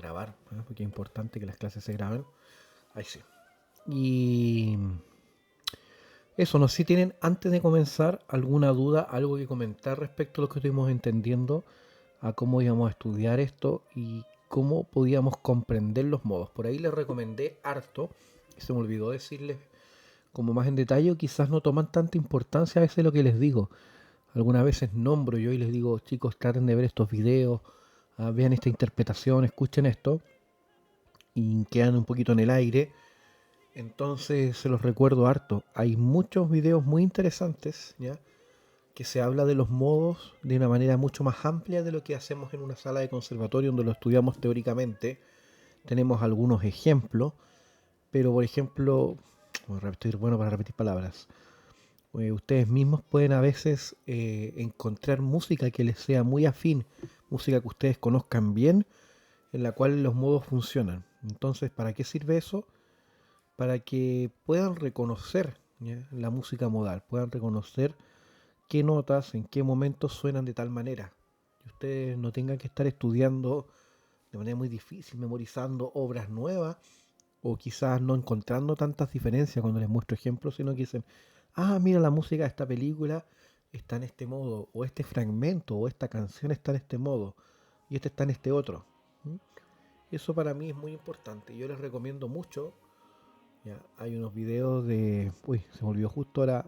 grabar, porque es importante que las clases se graben. Ahí sí. Y eso, no sé si tienen antes de comenzar alguna duda, algo que comentar respecto a lo que estuvimos entendiendo, a cómo íbamos a estudiar esto y cómo podíamos comprender los modos. Por ahí les recomendé harto, y se me olvidó decirles como más en detalle, quizás no toman tanta importancia a veces lo que les digo. Algunas veces nombro yo y les digo, chicos, traten de ver estos videos, vean esta interpretación, escuchen esto, y quedan un poquito en el aire. Entonces se los recuerdo harto. Hay muchos videos muy interesantes, ¿ya? Que se habla de los modos de una manera mucho más amplia de lo que hacemos en una sala de conservatorio donde lo estudiamos teóricamente. Tenemos algunos ejemplos, pero por ejemplo, estoy bueno para repetir palabras. Ustedes mismos pueden a veces encontrar música que les sea muy afín, música que ustedes conozcan bien, en la cual los modos funcionan. Entonces, ¿para qué sirve eso? Para que puedan reconocer, ¿ya?, la música modal, puedan reconocer qué notas, en qué momentos suenan de tal manera. Y ustedes no tengan que estar estudiando de manera muy difícil, memorizando obras nuevas, o quizás no encontrando tantas diferencias cuando les muestro ejemplos, sino que dicen, ah, mira, la música de esta película está en este modo, o este fragmento, o esta canción está en este modo, y este está en este otro. ¿Mm? Eso para mí es muy importante. Yo les recomiendo mucho. Ya, hay unos videos de... Uy, se me olvidó justo ahora.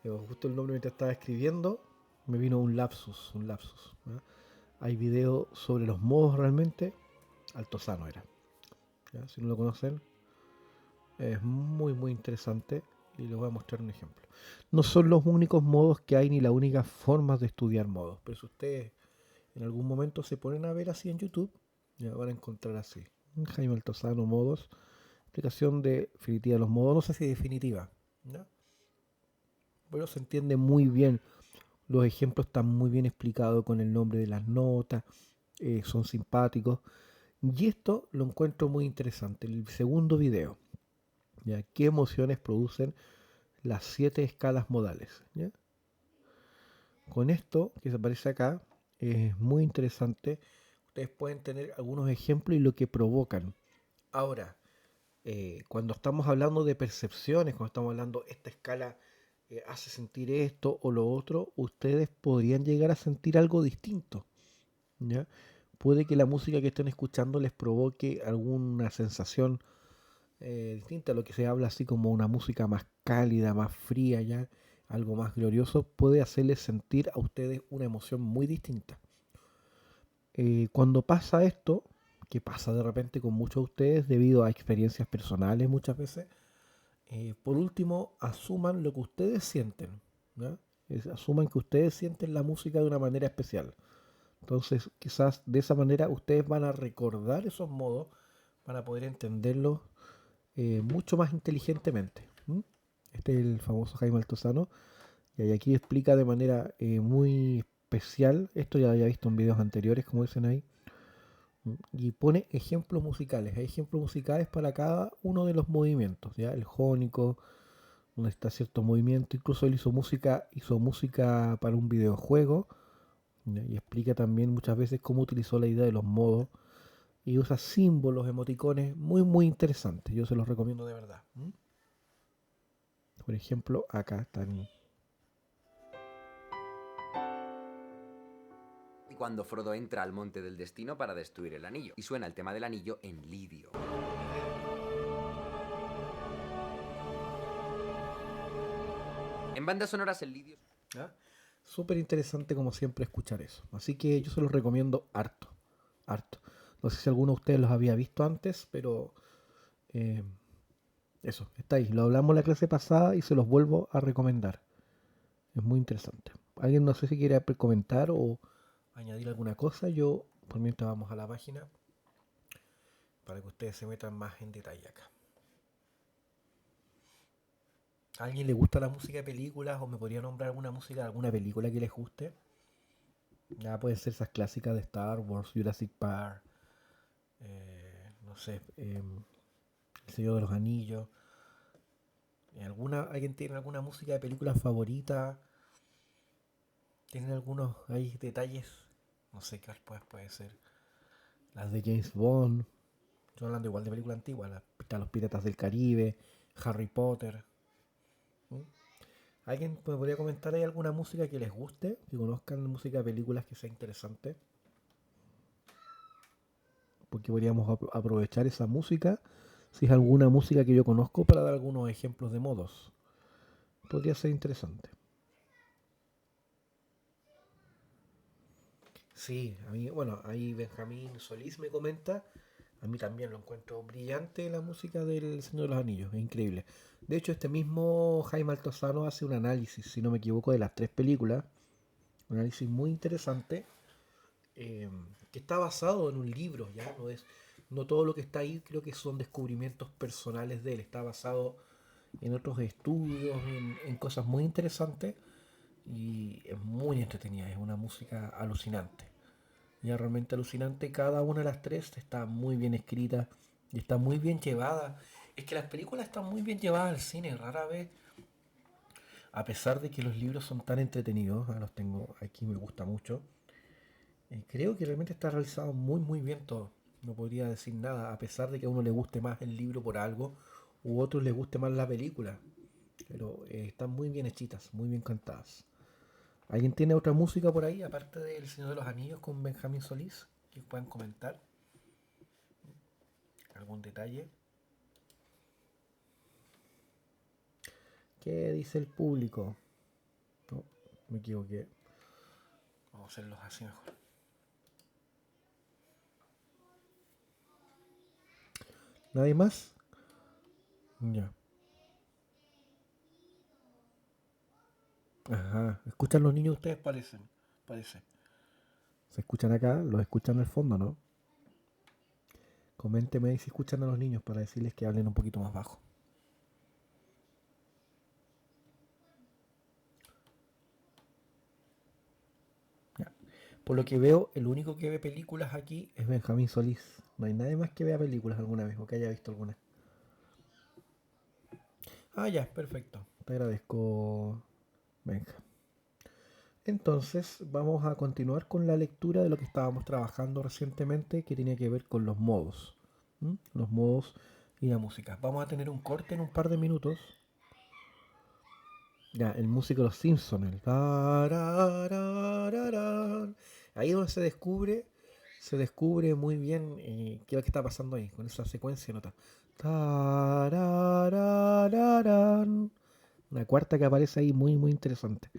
Justo el nombre mientras estaba escribiendo. Me vino un lapsus, un lapsus. ¿Ya? Hay videos sobre los modos realmente. Altozano era. ¿Ya? Si no lo conocen, es muy muy interesante. Y les voy a mostrar un ejemplo. No son los únicos modos que hay ni las únicas formas de estudiar modos. Pero si ustedes en algún momento se ponen a ver así en YouTube, ya van a encontrar así. Jaime Altozano, modos. Explicación definitiva de los modos, no sé si definitiva, ¿no? Pero se entiende muy bien. Los ejemplos están muy bien explicados con el nombre de las notas, son simpáticos. Y esto lo encuentro muy interesante. El segundo video, ¿ya? ¿Qué emociones producen las 7 escalas modales? ¿Ya? Con esto que se aparece acá, es muy interesante. Ustedes pueden tener algunos ejemplos y lo que provocan. Ahora, cuando estamos hablando de percepciones, cuando estamos hablando esta escala hace sentir esto o lo otro, ustedes podrían llegar a sentir algo distinto, ¿ya? Puede que la música que estén escuchando les provoque alguna sensación distinta a lo que se habla así como una música más cálida, más fría, ya algo más glorioso, puede hacerles sentir a ustedes una emoción muy distinta. Cuando pasa esto, que pasa de repente con muchos de ustedes debido a experiencias personales muchas veces, por último, asuman lo que ustedes sienten, ¿ya? Asuman que ustedes sienten la música de una manera especial. Entonces, quizás de esa manera ustedes van a recordar esos modos para poder entenderlos mucho más inteligentemente. ¿M? Este es el famoso Jaime Altozano. Y aquí explica de manera muy especial, esto ya lo había visto en videos anteriores, como dicen ahí, y pone ejemplos musicales. Hay ejemplos musicales para cada uno de los movimientos, ¿ya? El jónico, donde está cierto movimiento. Incluso él hizo música para un videojuego, ¿ya? Y explica también muchas veces cómo utilizó la idea de los modos y usa símbolos, emoticones muy muy interesantes. Yo se los recomiendo de verdad. ¿M? Por ejemplo, acá están. Y cuando Frodo entra al monte del destino para destruir el anillo. Y suena el tema del anillo en lidio. En bandas sonoras el lidio... ¿Ya? Súper interesante como siempre escuchar eso. Así que yo se los recomiendo harto, harto. No sé si alguno de ustedes los había visto antes, pero eh, eso, está ahí. Lo hablamos la clase pasada y se los vuelvo a recomendar. Es muy interesante. ¿Alguien no sé si quiere comentar o añadir alguna cosa? Yo, por mientras vamos a la página, para que ustedes se metan más en detalle acá. ¿A alguien le gusta la música de películas o me podría nombrar alguna música de alguna película que les guste? Ya pueden ser esas clásicas de Star Wars, Jurassic Park, no sé, El Señor de los Anillos. ¿Alguien tiene alguna música de película favorita? ¿Tienen algunos ahí detalles? No sé qué puede ser. las de James Bond. Estoy hablando igual de películas antiguas. Están los Piratas del Caribe, Harry Potter. ¿Mm? ¿Alguien me podría comentar ahí alguna música que les guste? Que conozcan música de películas que sea interesante. Porque podríamos aprovechar esa música. Si es alguna música que yo conozco para dar algunos ejemplos de modos. Podría ser interesante. Sí, a mí, bueno, ahí Benjamín Solís me comenta. A mí también lo encuentro brillante la música del Señor de los Anillos, es increíble. De hecho, este mismo Jaime Altozano hace un análisis, si no me equivoco, de las tres películas. Un análisis muy interesante, eh, que está basado en un libro, ¿ya? No todo lo que está ahí creo que son descubrimientos personales de él, está basado en otros estudios, en cosas muy interesantes y es muy entretenida, es una música alucinante. Ya realmente alucinante, cada una de las tres está muy bien escrita y está muy bien llevada. Es que las películas están muy bien llevadas al cine, rara vez, a pesar de que los libros son tan entretenidos, los tengo aquí, me gusta mucho. Creo que realmente está realizado muy muy bien todo. No podría decir nada, a pesar de que a uno le guste más el libro por algo, u a otros le guste más la película. Pero están muy bien hechitas, muy bien cantadas. ¿Alguien tiene otra música por ahí, aparte de El Señor de los Anillos con Benjamín Solís? Que puedan comentar. ¿Algún detalle? ¿Qué dice el público? No, me equivoqué. Vamos a hacerlos así mejor. ¿Nadie más? Ya. Ajá. ¿Escuchan los niños ustedes? Parece. ¿Se escuchan acá? ¿Los escuchan al fondo, no? Coménteme ahí si escuchan a los niños para decirles que hablen un poquito más bajo. Ya. Por lo que veo, el único que ve películas aquí es Benjamín Solís. No hay nadie más que vea películas alguna vez o que haya visto alguna. Ah, ya, perfecto. Te agradezco, Benja. Entonces, vamos a continuar con la lectura de lo que estábamos trabajando recientemente, que tiene que ver con los modos. ¿M? Los modos y la música. Vamos a tener un corte en un par de minutos. Ya, el músico de los Simpsons, el tarararararán. Ahí es donde se descubre muy bien qué es lo que está pasando ahí, con esa secuencia de notas. Tarararararán. Una cuarta que aparece ahí muy, muy interesante.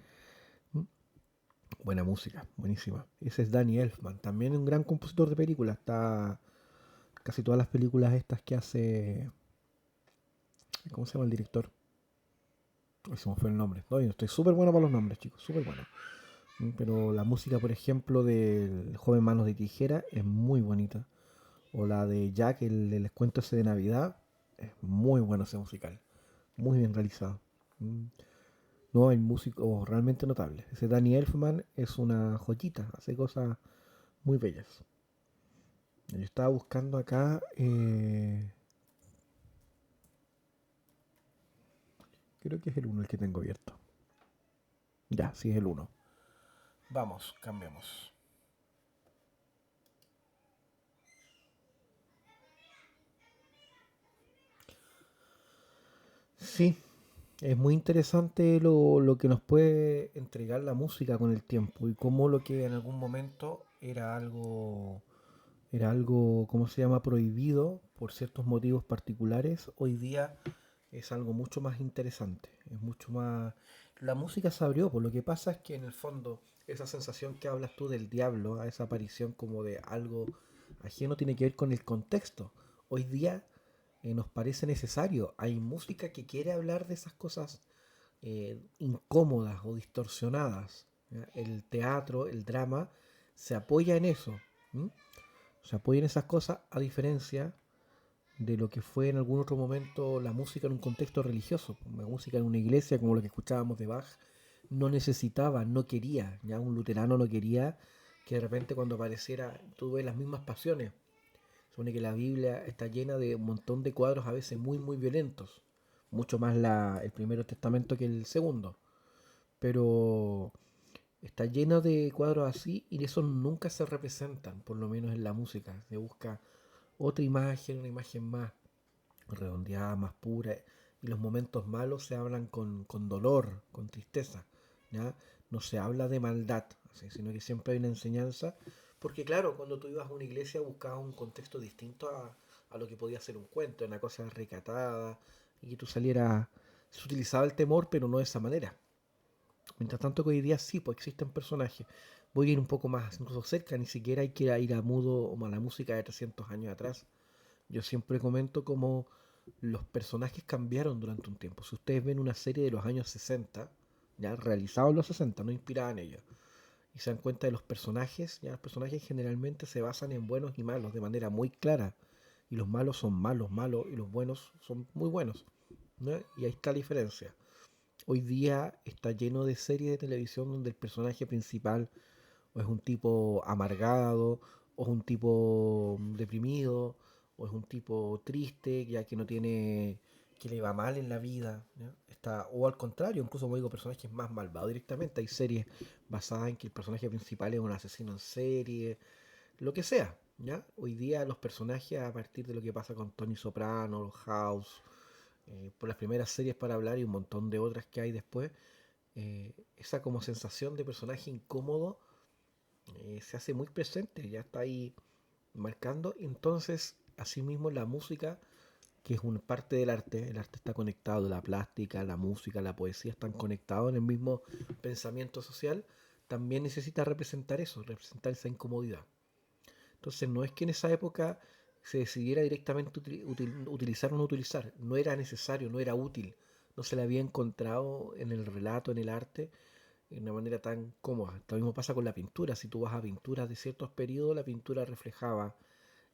¿Mm? Buena música, buenísima. Ese es Danny Elfman, también un gran compositor de películas. Está casi todas las películas estas que hace. ¿Cómo se llama el director? Ay, se me fue el nombre. No, yo estoy súper bueno para los nombres, chicos, súper bueno. Pero la música, por ejemplo, del joven Manos de Tijera es muy bonita. O la de Jack, el les cuento ese de Navidad, es muy bueno ese musical. Muy bien realizado. Mm. No, el músico realmente notable. Ese Danny Elfman es una joyita, hace cosas muy bellas. Yo estaba buscando acá, creo que es el uno el que tengo abierto. Ya, sí es el uno. Vamos, cambiamos. Sí, es muy interesante lo que nos puede entregar la música con el tiempo y cómo lo que en algún momento era algo, ¿cómo se llama?, prohibido por ciertos motivos particulares, hoy día es algo mucho más interesante, es mucho más. La música se abrió, pues lo que pasa es que en el fondo esa sensación que hablas tú del diablo, a esa aparición como de algo ajeno, tiene que ver con el contexto. Hoy día nos parece necesario. Hay música que quiere hablar de esas cosas incómodas o distorsionadas. ¿Ya? El teatro, el drama, se apoya en eso. ¿M? Se apoya en esas cosas a diferencia de lo que fue en algún otro momento la música en un contexto religioso. La música en una iglesia, como lo que escuchábamos de Bach, no necesitaba, no quería. Ya un luterano no quería que de repente cuando apareciera tuve las mismas pasiones. Supone que la Biblia está llena de un montón de cuadros a veces muy, muy violentos. Mucho más el primero testamento que el segundo. Pero Está lleno de cuadros así y esos nunca se representan, por lo menos en la música. Se busca otra imagen, una imagen más redondeada, más pura. Y los momentos malos se hablan con dolor, con tristeza. ¿Ya? No se habla de maldad, ¿sí? Sino que siempre hay una enseñanza. Porque claro, cuando tú ibas a una iglesia buscabas un contexto distinto a lo que podía ser un cuento, una cosa recatada, y que tú salieras... Se utilizaba el temor, pero no de esa manera. Mientras tanto que hoy día sí, pues existen personajes. Voy a ir un poco más incluso cerca, ni siquiera hay que ir a mudo o a la música de 300 años atrás. Yo siempre comento cómo los personajes cambiaron durante un tiempo. Si ustedes ven una serie de los años 60, ya realizada en los 60, no inspirada en ella, y se dan cuenta de los personajes, ya los personajes generalmente se basan en buenos y malos de manera muy clara. Y los malos son malos, malos, y los buenos son muy buenos, ¿no? Y ahí está la diferencia. Hoy día está lleno de series de televisión donde el personaje principal o es un tipo amargado, o es un tipo deprimido, o es un tipo triste, ya que no tiene, que le va mal en la vida, ¿ya? Está, o al contrario, incluso como digo, personajes más malvados directamente. Hay series basadas en que el personaje principal es un asesino en serie, lo que sea, ¿ya? Hoy día los personajes, a partir de lo que pasa con Tony Soprano, House, por las primeras series para hablar y un montón de otras que hay después, esa como sensación de personaje incómodo se hace muy presente, ya está ahí marcando. Entonces, asimismo, la música, que es una parte del arte, el arte está conectado, la plástica, la música, la poesía están conectados en el mismo pensamiento social, también necesita representar eso, representar esa incomodidad. Entonces, no es que en esa época se decidiera directamente utilizar o no utilizar, no era necesario, no era útil, no se le había encontrado en el relato, en el arte, de una manera tan cómoda. Lo mismo pasa con la pintura. Si tú vas a pinturas de ciertos periodos, la pintura reflejaba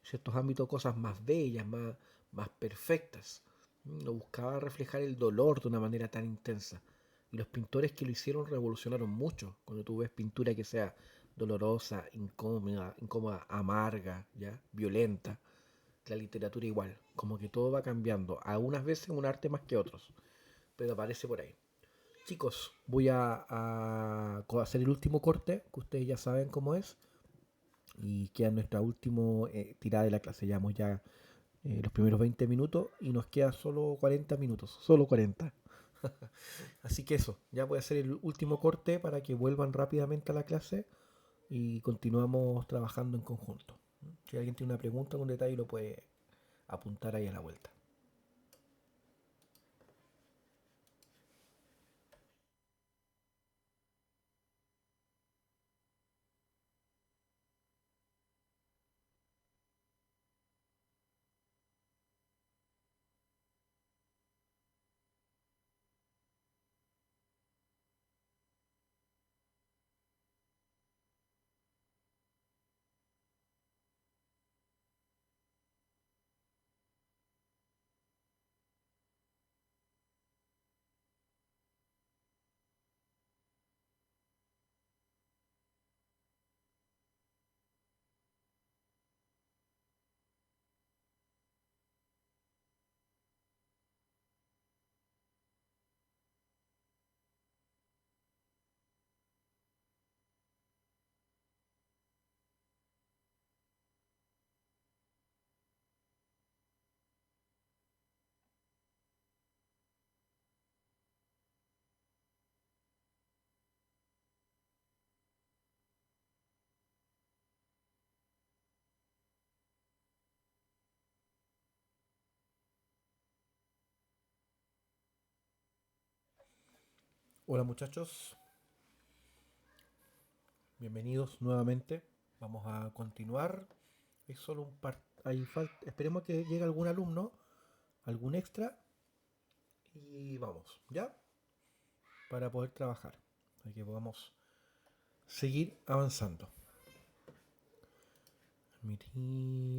en ciertos ámbitos cosas más bellas, más perfectas. No buscaba reflejar el dolor de una manera tan intensa. Y los pintores que lo hicieron revolucionaron mucho. Cuando tú ves pintura que sea dolorosa, incómoda, amarga, ¿ya? Violenta, la literatura igual. Como que todo va cambiando. Algunas veces un arte más que otros. Pero aparece por ahí. Chicos, voy a hacer el último corte, que ustedes ya saben cómo es, y queda nuestra última tirada de la clase. Llevamos ya los primeros 20 minutos y nos queda solo 40 minutos, solo 40. Así que eso, ya voy a hacer el último corte para que vuelvan rápidamente a la clase y continuamos trabajando en conjunto. Si alguien tiene una pregunta o un detalle lo puede apuntar ahí a la vuelta. Hola muchachos, bienvenidos nuevamente. Vamos a continuar. Es solo un par. Esperemos que llegue algún alumno, algún extra. Y vamos, ¿ya? Para poder trabajar. Para que podamos seguir avanzando.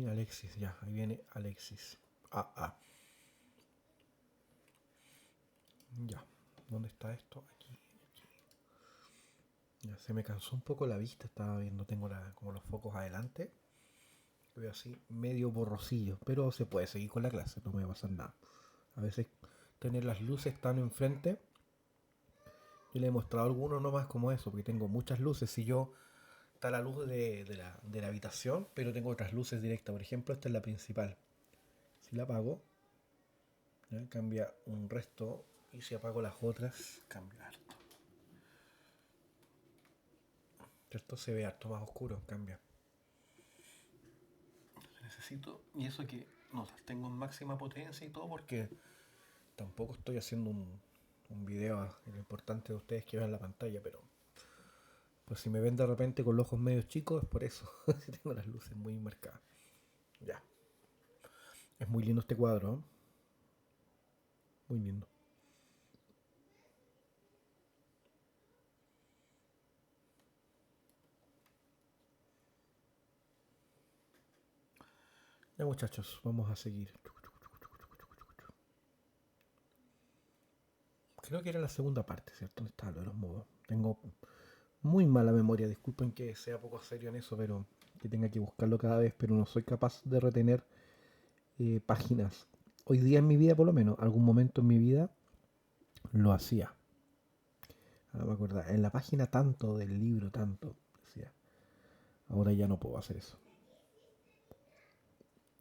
Alexis, ya. Ahí viene Alexis. Ya. ¿Dónde está esto? Aquí. Ya se me cansó un poco la vista. Estaba viendo, tengo como los focos adelante. Veo así medio borrosillo. Pero se puede seguir con la clase. No me va a pasar nada. A veces tener las luces tan enfrente Yo le he mostrado algunos nomás como eso, porque tengo muchas luces. Si yo está la luz de la habitación, pero tengo otras luces directas. Por ejemplo, esta es la principal. Si la apago, ¿ya? Cambia un resto. Y si apago las otras, cambia harto. Esto se ve harto más oscuro, cambia. Necesito, y eso que no las tengo en máxima potencia y todo, porque tampoco estoy haciendo un video. Lo importante de ustedes que vean la pantalla, pero pues si me ven de repente con los ojos medio chicos es por eso. Si tengo las luces muy marcadas. Ya. Es muy lindo este cuadro, ¿eh? Muy lindo. Ya muchachos, vamos a seguir. Creo que era la segunda parte, ¿cierto? ¿Dónde está lo de los modos? Tengo muy mala memoria, disculpen que sea poco serio en eso, pero que tenga que buscarlo cada vez, pero no soy capaz de retener páginas. Hoy día en mi vida, por lo menos, algún momento en mi vida lo hacía. Ahora me acuerdo, en la página tanto del libro, tanto, decía. Ahora ya no puedo hacer eso.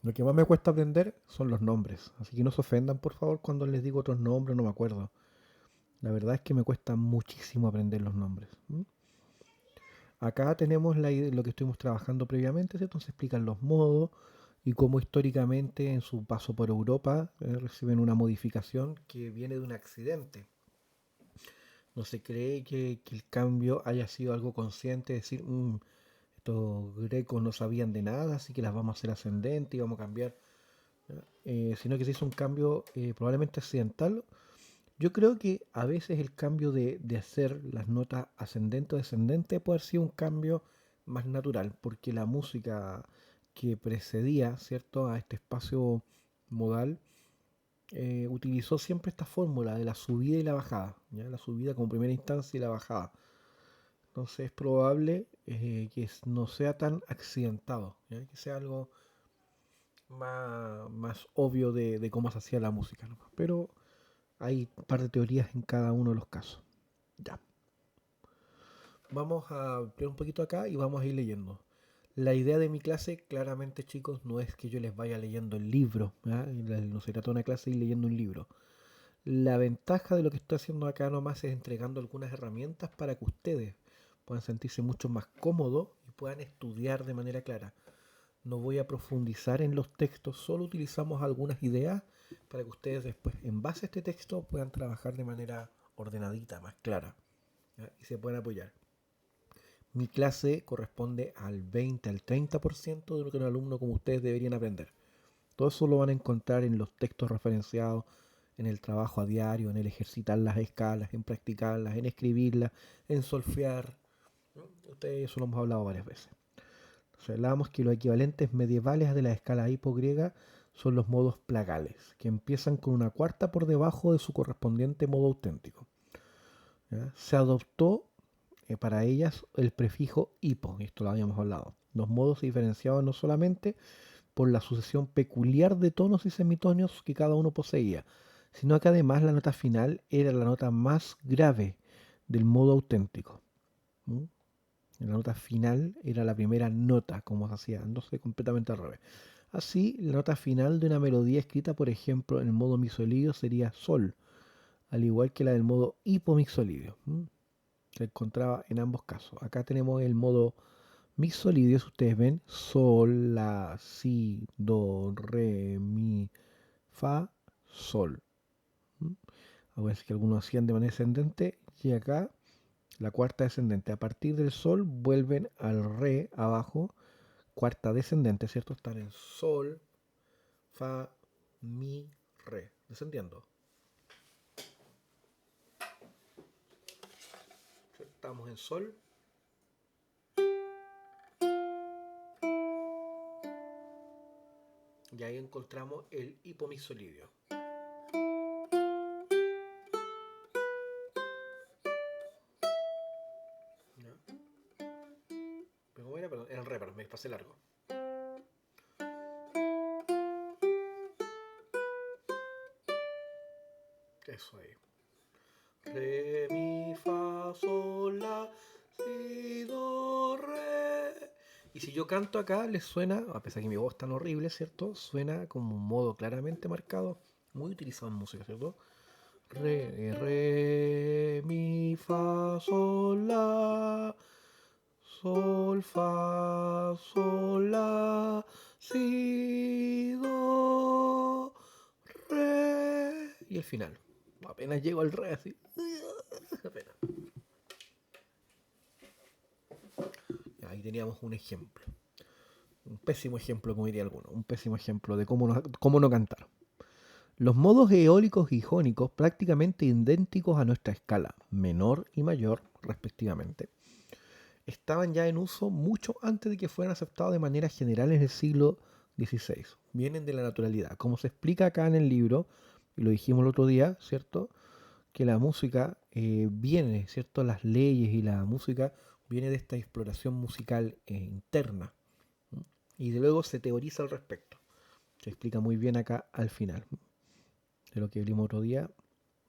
Lo que más me cuesta aprender son los nombres, así que no se ofendan por favor cuando les digo otros nombres, no me acuerdo. La verdad es que me cuesta muchísimo aprender los nombres. Acá tenemos lo que estuvimos trabajando previamente, ¿cierto? Se explican los modos y cómo históricamente en su paso por Europa reciben una modificación que viene de un accidente. No se cree que el cambio haya sido algo consciente, decir, estos grecos no sabían de nada, así que las vamos a hacer ascendentes y vamos a cambiar, sino que se hizo un cambio probablemente accidental. Yo creo que a veces el cambio de hacer las notas ascendente o descendente puede haber sido un cambio más natural, porque la música que precedía, ¿cierto?, a este espacio modal, utilizó siempre esta fórmula de la subida y la bajada, ¿ya? La subida como primera instancia y la bajada. Entonces es probable que no sea tan accidentado, ¿ya? Que sea algo más obvio de cómo se hacía la música, ¿no? Pero hay un par de teorías en cada uno de los casos. Ya. Vamos a ampliar un poquito acá y vamos a ir leyendo. La idea de mi clase, claramente, chicos, no es que yo les vaya leyendo el libro. ¿Ya? No se trata de una clase y leyendo un libro. La ventaja de lo que estoy haciendo acá nomás es entregando algunas herramientas para que ustedes puedan sentirse mucho más cómodos y puedan estudiar de manera clara. No voy a profundizar en los textos, solo utilizamos algunas ideas para que ustedes después, en base a este texto, puedan trabajar de manera ordenadita, más clara, ¿ya? Y se puedan apoyar. Mi clase corresponde al 20 al 30% de lo que un alumno como ustedes deberían aprender. Todo eso lo van a encontrar en los textos referenciados, en el trabajo a diario, en el ejercitar las escalas, en practicarlas, en escribirlas, en solfear. Ustedes eso lo hemos hablado varias veces. Entonces hablábamos que los equivalentes medievales de la escala hipogriega son los modos plagales, que empiezan con una cuarta por debajo de su correspondiente modo auténtico. ¿Ya? Se adoptó para ellas el prefijo hipo, esto lo habíamos hablado. Los modos se diferenciaban no solamente por la sucesión peculiar de tonos y semitonios que cada uno poseía, sino que además la nota final era la nota más grave del modo auténtico. ¿Mm? La nota final era la primera nota, como se hacía, no sé, completamente al revés. Así, la nota final de una melodía escrita, por ejemplo, en el modo mixolidio sería sol, al igual que la del modo hipomixolidio. Se encontraba en ambos casos. Acá tenemos el modo mixolidio, si ustedes ven, sol, la, si, do, re, mi, fa, sol. A veces que algunos hacían de manera ascendente y acá la cuarta descendente. A partir del sol vuelven al re abajo, cuarta descendente, ¿cierto? Están en sol, fa, mi, re, descendiendo. Estamos en sol. Y ahí encontramos el hipomixolidio. ¿Ya? Pero ¿cómo era? Perdón, era el re, perdón, me pasé largo. Eso ahí. re, mi, fa, sol, la, si, do, re. Y si yo canto acá, les suena, a pesar que mi voz es tan horrible, ¿cierto? Suena como un modo claramente marcado, muy utilizado en música, ¿cierto? Re, mi, fa, sol, la, sol, fa, sol, la, si, do, re. Y el final. Apenas llego al re, así. Apenas. Ahí teníamos un ejemplo. Un pésimo ejemplo, como diría alguno. Un pésimo ejemplo de cómo no cantar. Los modos eólicos y jónicos prácticamente idénticos a nuestra escala, menor y mayor, respectivamente, estaban ya en uso mucho antes de que fueran aceptados de manera general en el siglo XVI. Vienen de la naturalidad. Como se explica acá en el libro, y lo dijimos el otro día, ¿cierto? Que la música viene, ¿cierto? Las leyes y la música viene de esta exploración musical interna. ¿Mm? Y de luego se teoriza al respecto. Se explica muy bien acá al final. De lo que vimos otro día,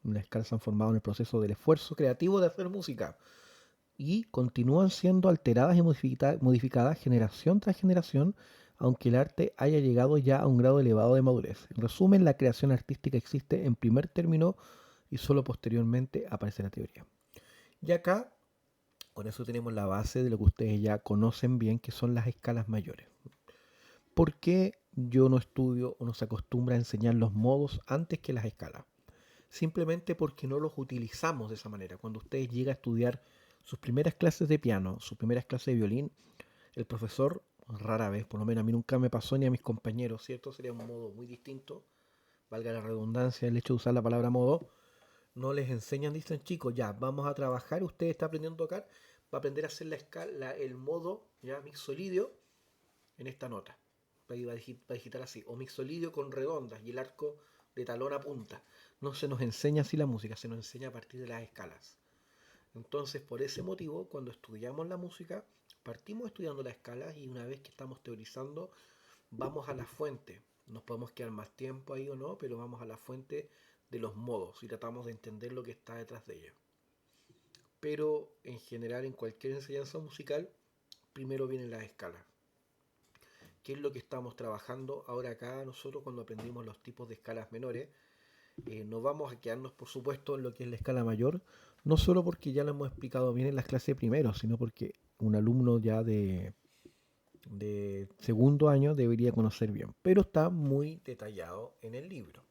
las escalas se han formado en el proceso del esfuerzo creativo de hacer música y continúan siendo alteradas y modificadas generación tras generación, aunque el arte haya llegado ya a un grado elevado de madurez. En resumen, la creación artística existe en primer término y solo posteriormente aparece la teoría. Y acá, con eso tenemos la base de lo que ustedes ya conocen bien, que son las escalas mayores. ¿Por qué yo no estudio o no se acostumbra a enseñar los modos antes que las escalas? Simplemente porque no los utilizamos de esa manera. Cuando usted llega a estudiar sus primeras clases de piano, sus primeras clases de violín, el profesor, rara vez, por lo menos a mí nunca me pasó ni a mis compañeros, ¿cierto? Sería un modo muy distinto, valga la redundancia, el hecho de usar la palabra modo. No les enseñan, dicen chicos, ya, vamos a trabajar, usted está aprendiendo a tocar, va a aprender a hacer la escala, el modo, ya, mixolidio, en esta nota. Va a digitar así, o mixolidio con redondas y el arco de talón a punta. No se nos enseña así la música, se nos enseña a partir de las escalas. Entonces, por ese motivo, cuando estudiamos la música, partimos estudiando las escalas y una vez que estamos teorizando, vamos a la fuente. Nos podemos quedar más tiempo ahí o no, pero vamos a la fuente de los modos y tratamos de entender lo que está detrás de ella. Pero en general, en cualquier enseñanza musical, primero vienen las escalas. ¿Qué es lo que estamos trabajando ahora acá nosotros cuando aprendimos los tipos de escalas menores? No vamos a quedarnos, por supuesto, en lo que es la escala mayor, no solo porque ya lo hemos explicado bien en las clases primero, sino porque un alumno ya de segundo año debería conocer bien, pero está muy detallado en el libro.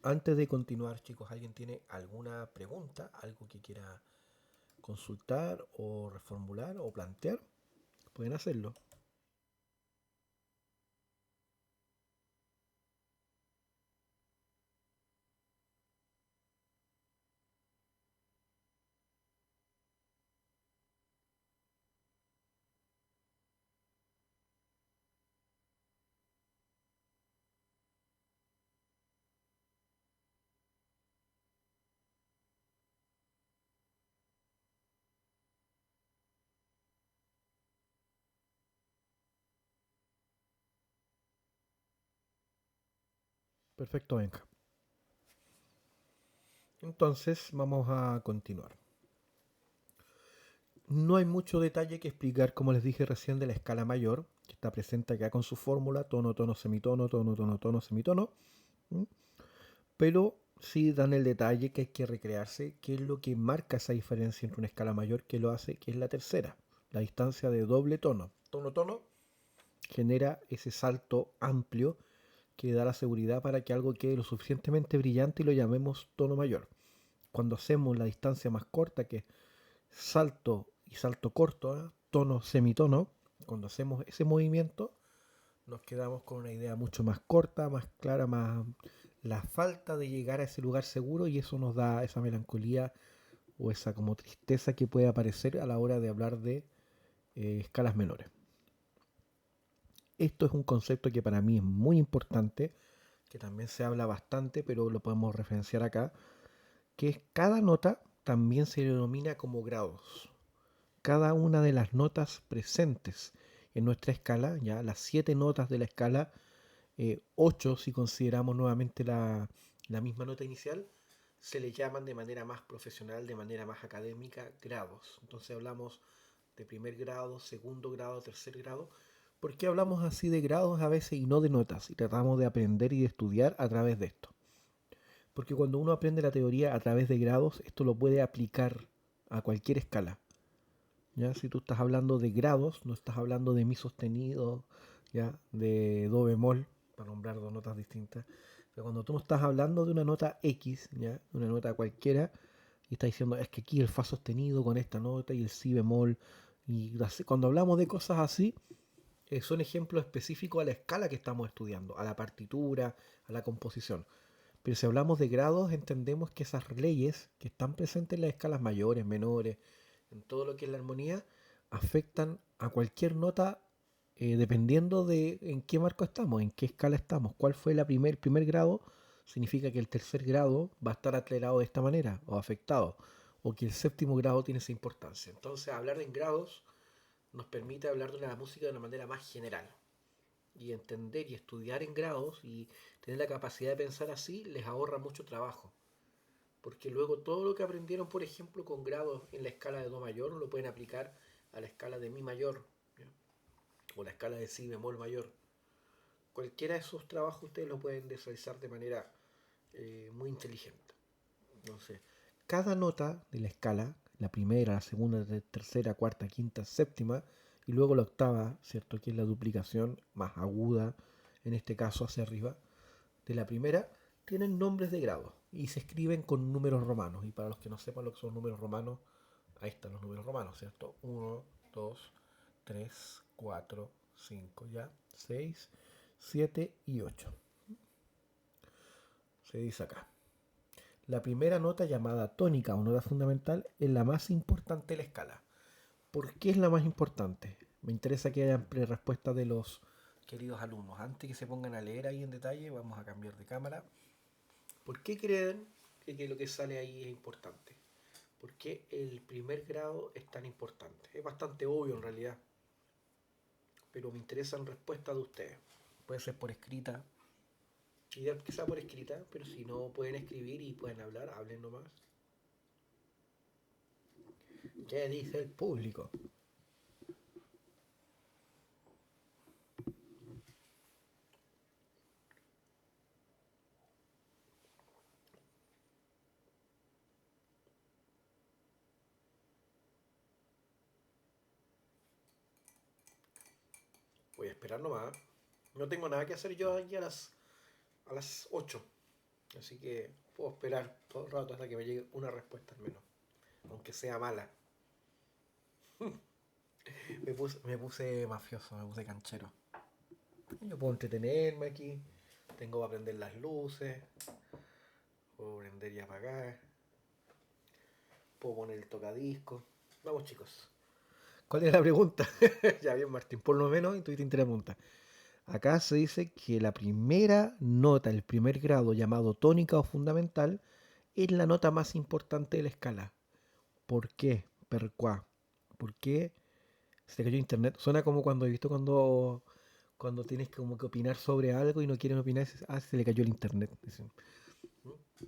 Antes de continuar, chicos, ¿alguien tiene alguna pregunta, algo que quiera consultar o reformular o plantear? Pueden hacerlo. Perfecto, venga. Entonces vamos a continuar. No hay mucho detalle que explicar, como les dije recién, de la escala mayor, que está presente acá con su fórmula, tono, tono, semitono, tono, tono, tono, semitono. ¿Mm? Pero sí dan el detalle que hay que recrearse, qué es lo que marca esa diferencia entre una escala mayor que lo hace, que es la tercera, la distancia de doble tono. Tono, tono genera ese salto amplio que da la seguridad para que algo quede lo suficientemente brillante y lo llamemos tono mayor. Cuando hacemos la distancia más corta, que es salto y salto corto, ¿eh? Tono, semitono, cuando hacemos ese movimiento, nos quedamos con una idea mucho más corta, más clara, más la falta de llegar a ese lugar seguro y eso nos da esa melancolía o esa como tristeza que puede aparecer a la hora de hablar de escalas menores. Esto es un concepto que para mí es muy importante, que también se habla bastante, pero lo podemos referenciar acá, que es cada nota también se denomina como grados. Cada una de las notas presentes en nuestra escala, ya las 7 notas de la escala, 8 si consideramos nuevamente la misma nota inicial, se le llaman de manera más profesional, de manera más académica, grados. Entonces hablamos de primer grado, segundo grado, tercer grado. ¿Por qué hablamos así de grados a veces y no de notas? Y tratamos de aprender y de estudiar a través de esto. Porque cuando uno aprende la teoría a través de grados, esto lo puede aplicar a cualquier escala. ¿Ya? Si tú estás hablando de grados, no estás hablando de mi sostenido, ¿ya? De do bemol, para nombrar dos notas distintas. Pero cuando tú no estás hablando de una nota X, ¿ya? Una nota cualquiera, y estás diciendo, es que aquí el fa sostenido con esta nota y el si bemol, y cuando hablamos de cosas así, son ejemplos específicos a la escala que estamos estudiando, a la partitura, a la composición. Pero si hablamos de grados, entendemos que esas leyes que están presentes en las escalas mayores, menores, en todo lo que es la armonía, afectan a cualquier nota dependiendo de en qué marco estamos, en qué escala estamos, cuál fue primer grado, significa que el tercer grado va a estar acelerado de esta manera o afectado, o que el séptimo grado tiene esa importancia. Entonces, hablar en grados nos permite hablar de la música de una manera más general y entender y estudiar en grados y tener la capacidad de pensar así les ahorra mucho trabajo. Porque luego todo lo que aprendieron, por ejemplo, con grados en la escala de do mayor, lo pueden aplicar a la escala de mi mayor, ¿ya? O la escala de si bemol mayor. Cualquiera de esos trabajos ustedes lo pueden realizar de manera muy inteligente. Entonces, cada nota de la escala, la primera, la segunda, la tercera, cuarta, quinta, séptima, y luego la octava, ¿cierto? Que es la duplicación más aguda, en este caso hacia arriba, de la primera, tienen nombres de grado y se escriben con números romanos. Y para los que no sepan lo que son números romanos, ahí están los números romanos, ¿cierto? 1, 2, 3, 4, 5, ya, 6, 7 y 8. Se dice acá. La primera nota llamada tónica o nota fundamental es la más importante de la escala. ¿Por qué es la más importante? Me interesa que hayan respuestas de los queridos alumnos. Antes que se pongan a leer ahí en detalle, vamos a cambiar de cámara. ¿Por qué creen que lo que sale ahí es importante? ¿Por qué el primer grado es tan importante? Es bastante obvio en realidad, pero me interesan respuestas de ustedes. Puede ser por escrita, ideal que sea por escrita, pero si no pueden escribir y pueden hablar, hablen nomás. ¿Qué dice el público? Voy a esperar nomás. No tengo nada que hacer yo aquí a las 8. Así que puedo esperar todo el rato hasta que me llegue una respuesta al menos. Aunque sea mala. Me puse mafioso, me puse canchero. Yo puedo entretenerme aquí. Tengo que prender las luces. Puedo prender y apagar. Puedo poner el tocadisco. Vamos chicos. ¿Cuál es la pregunta? Ya bien Martín, por lo menos intuiste la pregunta. Acá se dice que la primera nota, el primer grado llamado tónica o fundamental, es la nota más importante de la escala. ¿Por qué? ¿Per qua? ¿Por qué se te cayó internet? Suena como cuando he visto cuando tienes como que opinar sobre algo y no quieren opinar, dices, ah, se le cayó el internet. Dicen.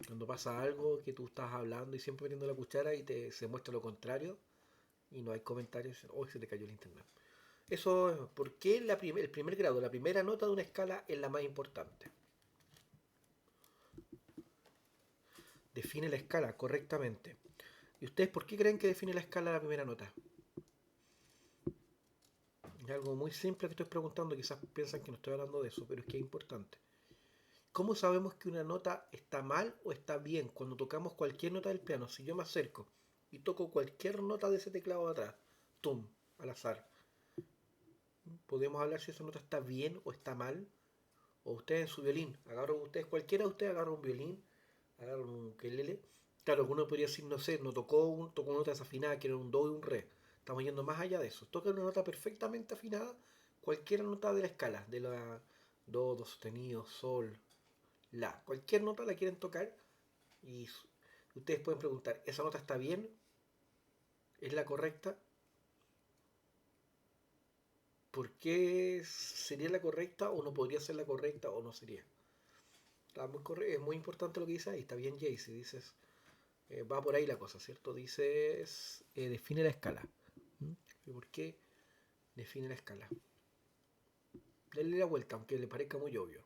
Cuando pasa algo que tú estás hablando y siempre metiendo la cuchara y se muestra lo contrario y no hay comentarios, dicen, oh, se le cayó el internet. Eso, ¿por qué el primer grado, la primera nota de una escala es la más importante? Define la escala correctamente. ¿Y ustedes por qué creen que define la escala la primera nota? Es algo muy simple que estoy preguntando, quizás piensan que no estoy hablando de eso, pero es que es importante. ¿Cómo sabemos que una nota está mal o está bien cuando tocamos cualquier nota del piano? Si yo me acerco y toco cualquier nota de ese teclado de atrás, tum, al azar, ¿podemos hablar si esa nota está bien o está mal? O ustedes en su violín, cualquiera de ustedes agarra un violín, agarra un ukelele. Claro, alguno podría decir, no sé, no tocó una nota desafinada, que era un do y un re. Estamos yendo más allá de eso. Toca una nota perfectamente afinada, cualquier nota de la escala, de la do sostenido, sol, la. Cualquier nota la quieren tocar y ustedes pueden preguntar, ¿esa nota está bien? ¿Es la correcta? ¿Por qué sería la correcta o no podría ser la correcta o no sería? Está muy es muy importante lo que dice ahí, está bien Jaycee, dices, va por ahí la cosa, ¿cierto? Dices, define la escala. ¿Mm? ¿Y por qué define la escala? Denle la vuelta, aunque le parezca muy obvio.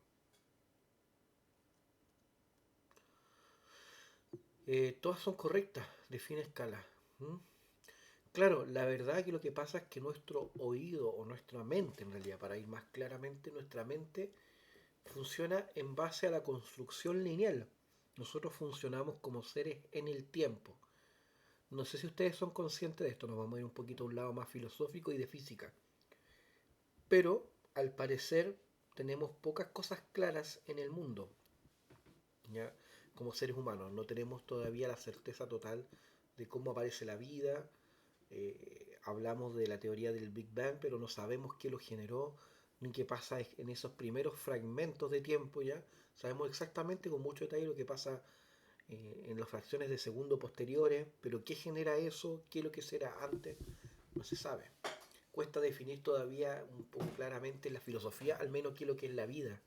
Todas son correctas, define escala. ¿Mm? Claro, la verdad que lo que pasa es que nuestro oído o nuestra mente, en realidad, para ir más claramente, nuestra mente funciona en base a la construcción lineal. Nosotros funcionamos como seres en el tiempo. No sé si ustedes son conscientes de esto, nos vamos a ir un poquito a un lado más filosófico y de física. Pero, al parecer, tenemos pocas cosas claras en el mundo, ¿ya? Como seres humanos. No tenemos todavía la certeza total de cómo aparece la vida. Hablamos de la teoría del Big Bang, pero no sabemos qué lo generó, ni qué pasa en esos primeros fragmentos de tiempo ya. Sabemos exactamente con mucho detalle lo que pasa en las fracciones de segundo posteriores, pero qué genera eso, qué es lo que será antes, no se sabe. Cuesta definir todavía un poco claramente en la filosofía, al menos qué es lo que es la vida.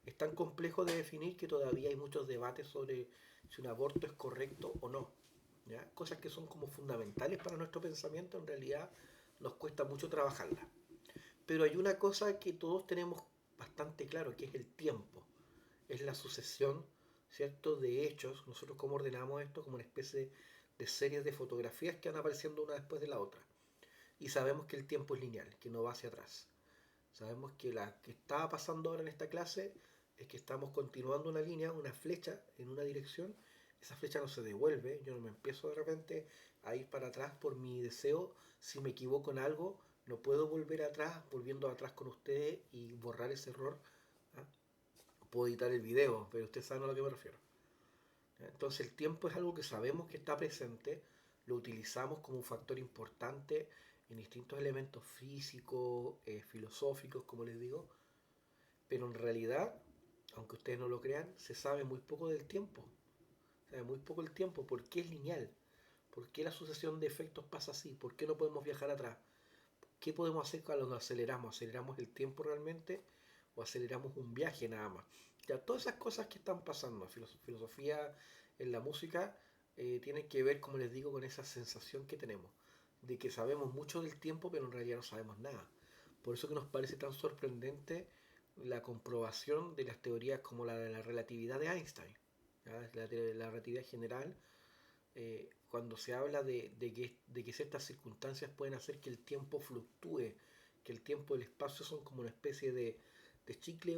Es tan complejo de definir que todavía hay muchos debates sobre si un aborto es correcto o no. ¿Ya? Cosas que son como fundamentales para nuestro pensamiento, en realidad nos cuesta mucho trabajarlas. Pero hay una cosa que todos tenemos bastante claro, que es el tiempo. Es la sucesión, ¿cierto?, de hechos. Nosotros cómo ordenamos esto como una especie de series de fotografías que van apareciendo una después de la otra. Y sabemos que el tiempo es lineal, que no va hacia atrás. Sabemos que la que estaba pasando ahora en esta clase es que estamos continuando una línea, una flecha en una dirección. Esa flecha no se devuelve. Yo no me empiezo de repente a ir para atrás por mi deseo. Si me equivoco en algo, no puedo volver atrás, volviendo atrás con ustedes y borrar ese error. ¿Ah? Puedo editar el video, pero ustedes saben a lo que me refiero. Entonces el tiempo es algo que sabemos que está presente, lo utilizamos como un factor importante en distintos elementos físicos, filosóficos, como les digo, pero en realidad, aunque ustedes no lo crean, se sabe muy poco del tiempo. Se sabe muy poco el tiempo, ¿por qué es lineal? ¿Por qué la sucesión de efectos pasa así? ¿Por qué no podemos viajar atrás? ¿Qué podemos hacer cuando nos aceleramos? ¿Aceleramos el tiempo realmente o aceleramos un viaje nada más? Ya todas esas cosas que están pasando, filosofía en la música, tienen que ver, como les digo, con esa sensación que tenemos de que sabemos mucho del tiempo, pero en realidad no sabemos nada. Por eso que nos parece tan sorprendente la comprobación de las teorías como la de la relatividad de Einstein, ¿ya? La relatividad general, cuando se habla de que ciertas circunstancias pueden hacer que el tiempo fluctúe, que el tiempo y el espacio son como una especie de chicle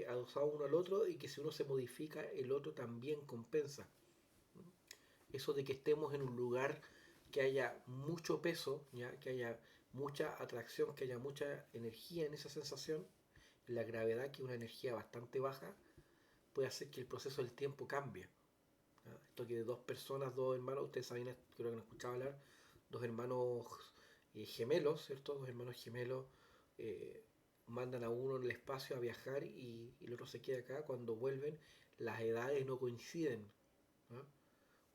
adosado uno al otro y que si uno se modifica, el otro también compensa. Eso de que estemos en un lugar que haya mucho peso, ¿ya? Que haya mucha atracción, que haya mucha energía en esa sensación, la gravedad, que es una energía bastante baja, puede hacer que el proceso del tiempo cambie. ¿Ya? Esto que dos personas, dos hermanos, ustedes saben, creo que han escuchado hablar, dos hermanos gemelos, ¿cierto? Dos hermanos gemelos eh, mandan a uno en el espacio a viajar y el otro se queda acá. Cuando vuelven, las edades no coinciden. ¿No?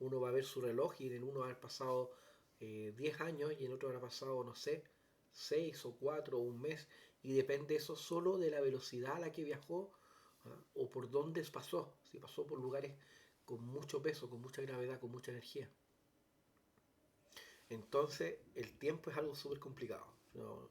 Uno va a ver su reloj y en uno va a haber pasado 10 años y en otro habrá pasado, no sé, 6 o 4 o un mes, y depende eso solo de la velocidad a la que viajó, ¿ah? O por dónde pasó, si pasó por lugares con mucho peso, con mucha gravedad, con mucha energía. Entonces, el tiempo es algo súper complicado. ¿No?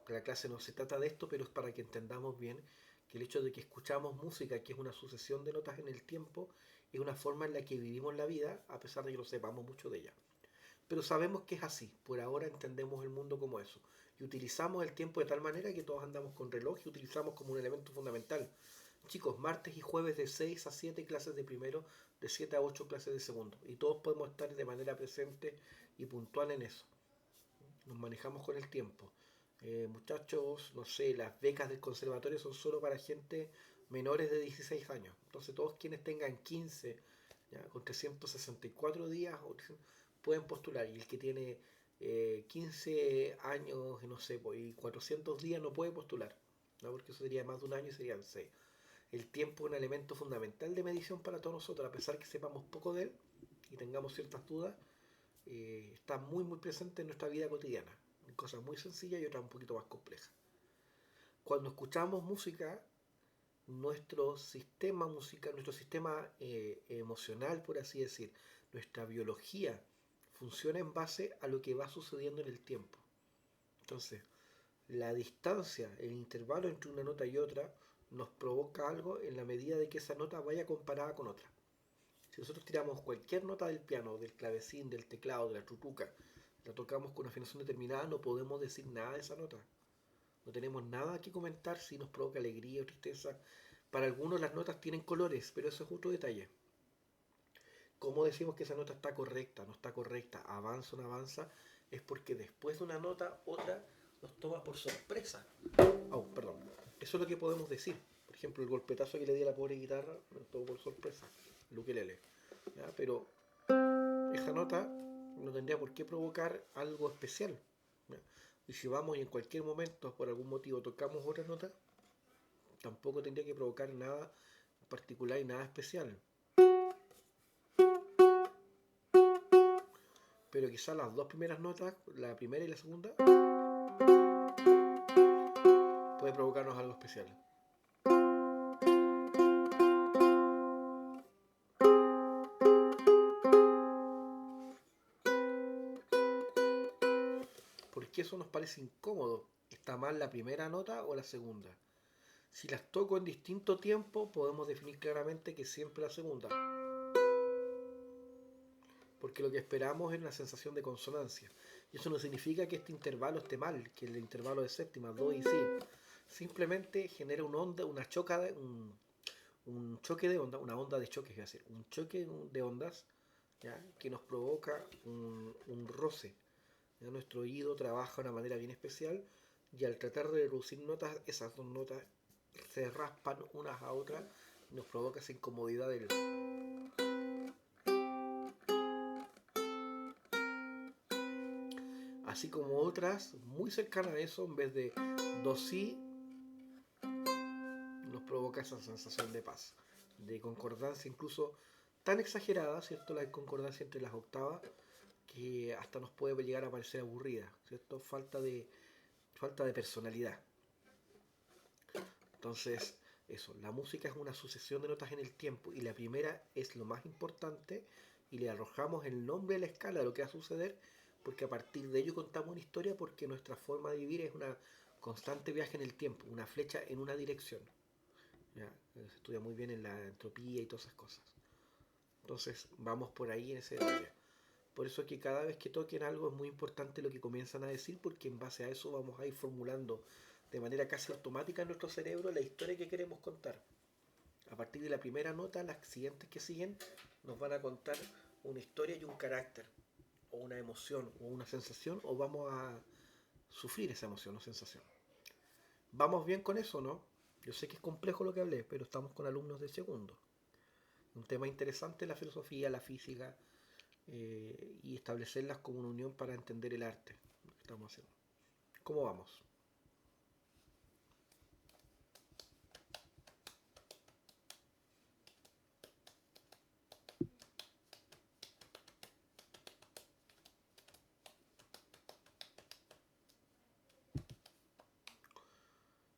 La clase no se trata de esto, pero es para que entendamos bien que el hecho de que escuchamos música, que es una sucesión de notas en el tiempo, es una forma en la que vivimos la vida, a pesar de que no sepamos mucho de ella. Pero sabemos que es así, por ahora entendemos el mundo como eso. Y utilizamos el tiempo de tal manera que todos andamos con reloj y utilizamos como un elemento fundamental. Chicos, martes y jueves de 6 a 7 clases de primero, de 7 a 8 clases de segundo. Y todos podemos estar de manera presente y puntual en eso. Nos manejamos con el tiempo. Muchachos, no sé, las becas del conservatorio son solo para gente menores de 16 años. Entonces todos quienes tengan 15, ¿ya? Con 364 días pueden postular. Y el que tiene 15 años, no sé, y 400 días no puede postular, ¿no? Porque eso sería más de un año y serían 6. El tiempo es un elemento fundamental de medición para todos nosotros, a pesar que sepamos poco de él y tengamos ciertas dudas, está muy muy presente en nuestra vida cotidiana. Cosas muy sencillas y otras un poquito más complejas. Cuando escuchamos música, nuestro sistema musical, nuestro sistema emocional, por así decir, nuestra biología funciona en base a lo que va sucediendo en el tiempo. Entonces, la distancia, el intervalo entre una nota y otra, nos provoca algo en la medida de que esa nota vaya comparada con otra. Si nosotros tiramos cualquier nota del piano, del clavecín, del teclado, de la trutuca, la tocamos con una afinación determinada, no podemos decir nada de esa nota. No tenemos nada que comentar si nos provoca alegría o tristeza. Para algunos las notas tienen colores, pero eso es otro detalle. ¿Cómo decimos que esa nota está correcta, no está correcta, avanza o no avanza? Es porque después de una nota, otra nos toma por sorpresa. Oh, perdón. Eso es lo que podemos decir. Por ejemplo, el golpetazo que le di a la pobre guitarra nos tomó por sorpresa. El ukelele. ¿Ya? Pero esa nota no tendría por qué provocar algo especial. ¿Ya? Y si vamos y en cualquier momento, por algún motivo, tocamos otra nota, tampoco tendría que provocar nada particular y nada especial. Pero quizás las dos primeras notas, la primera y la segunda, puede provocarnos algo especial. ¿Por qué eso nos parece incómodo? ¿Está mal la primera nota o la segunda? Si las toco en distinto tiempo, podemos definir claramente que siempre la segunda. Porque lo que esperamos es una sensación de consonancia. Y eso no significa que este intervalo esté mal, que el intervalo de séptima, do y si. Simplemente genera una onda, un choque de onda, una onda de choque, es decir, un choque de ondas, ¿ya? Que nos provoca un roce. ¿Ya? Nuestro oído trabaja de una manera bien especial y al tratar de reducir notas, esas dos notas se raspan unas a otras y nos provoca esa incomodidad del... Así como otras muy cercanas a eso, en vez de do si, nos provoca esa sensación de paz, de concordancia incluso tan exagerada, ¿cierto? La concordancia entre las octavas, que hasta nos puede llegar a parecer aburrida, ¿cierto? Falta de personalidad. Entonces, eso, la música es una sucesión de notas en el tiempo y la primera es lo más importante y le arrojamos el nombre a la escala de lo que va a suceder porque a partir de ello contamos una historia porque nuestra forma de vivir es una constante viaje en el tiempo, una flecha en una dirección. ¿Ya? Se estudia muy bien en la entropía y todas esas cosas. Entonces vamos por ahí en ese detalle. Por eso es que cada vez que toquen algo es muy importante lo que comienzan a decir porque en base a eso vamos a ir formulando de manera casi automática en nuestro cerebro la historia que queremos contar. A partir de la primera nota, las siguientes que siguen nos van a contar una historia y un carácter, o una emoción, o una sensación, o vamos a sufrir esa emoción o sensación. ¿Vamos bien con eso, no? Yo sé que es complejo lo que hablé, pero estamos con alumnos de segundo. Un tema interesante la filosofía, la física, y establecerlas como una unión para entender el arte. Lo que estamos haciendo. ¿Cómo vamos?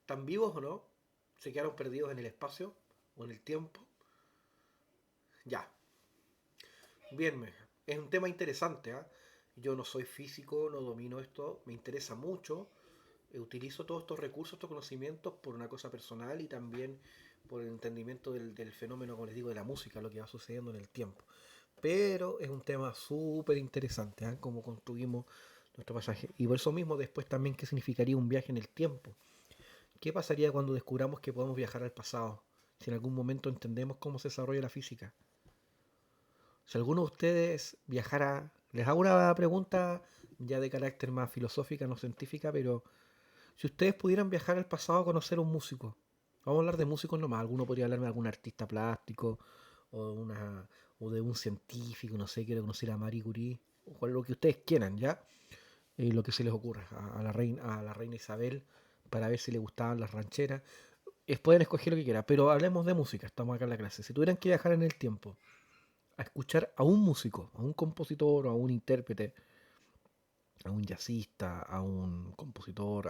¿Están vivos o no? ¿Se quedaron perdidos en el espacio o en el tiempo? Ya. Bien, es un tema interesante. ¿Eh? Yo no soy físico, no domino esto, me interesa mucho. Utilizo todos estos recursos, estos conocimientos por una cosa personal y también por el entendimiento del fenómeno, como les digo, de la música, lo que va sucediendo en el tiempo. Pero es un tema súper interesante, ¿eh? Cómo construimos nuestro pasaje. Y por eso mismo después también qué significaría un viaje en el tiempo. ¿Qué pasaría cuando descubramos que podemos viajar al pasado? Si en algún momento entendemos cómo se desarrolla la física. Si alguno de ustedes viajara, les hago una pregunta ya de carácter más filosófica, no científica, pero si ustedes pudieran viajar al pasado a conocer a un músico, vamos a hablar de músicos nomás, alguno podría hablarme de algún artista plástico o, o de un científico, no sé, quiero conocer a Marie Curie, o lo que ustedes quieran, ¿ya? Lo que se les ocurra, a la reina Isabel, para ver si le gustaban las rancheras. Pueden escoger lo que quieran, pero hablemos de música, estamos acá en la clase. Si tuvieran que viajar en el tiempo, a escuchar a un músico, a un compositor, a un intérprete, a un jazzista, a un compositor,